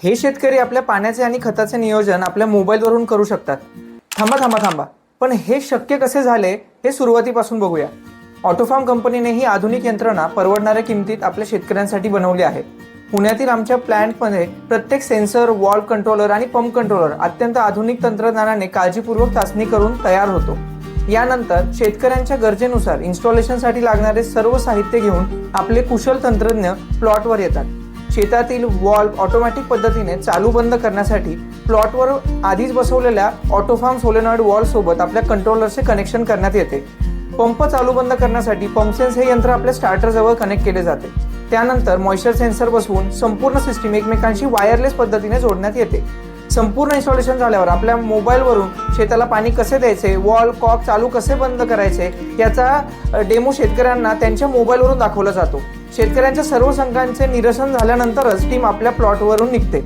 हे शेतकरी आपल्या पाण्याचे आणि खताचे नियोजन आपल्या मोबाईलवरून करू शकतात. थांबा. पण हे शक्य कसे झाले हे सुरुवातीपासून बघूया. ऑटोफार्म कंपनीने ही आधुनिक यंत्रणा परवडणाऱ्या किमतीत आपल्या शेतकऱ्यांसाठी बनवली आहे. पुण्यातील आमच्या प्लांटमध्ये प्रत्येक सेन्सर, वॉल्व कंट्रोलर आणि पंप कंट्रोलर अत्यंत आधुनिक तंत्रज्ञानाने काळजीपूर्वक चाचणी करून तयार होतो. यानंतर शेतकऱ्यांच्या गरजेनुसार इन्स्टॉलेशनसाठी लागणारे सर्व साहित्य घेऊन आपले कुशल तंत्रज्ञ प्लॉटवर येतात. शेतातील वॉल्व ऑटोमॅटिक पद्धतीने चालू बंद करण्यासाठी प्लॉटवर आधीच बसवलेल्या ऑटोफार्म सोलेनॉइड वॉल्व सोबत आपल्या कंट्रोलरचे कनेक्शन करण्यात येते. पंप चालू बंद करण्यासाठी पंपसेन्स हे यंत्र आपल्या स्टार्टरजवळ कनेक्ट केले जाते. त्यानंतर मॉइश्चर सेन्सर बसवून संपूर्ण सिस्टीम एकमेकांशी वायरलेस पद्धतीने जोडण्यात येते. संपूर्ण इन्स्टॉलेशन झाल्यावर आपल्या मोबाईलवरून शेताला पाणी कसे द्यायचे, वॉल्व कॉक चालू कसे बंद करायचे याचा डेमो शेतकऱ्यांना त्यांच्या मोबाईलवरून दाखवला जातो. शेतकऱ्यांच्या सर्व शंकांचे निरसन झाल्यानंतरच टीम आपल्या प्लॉटवरून निघते.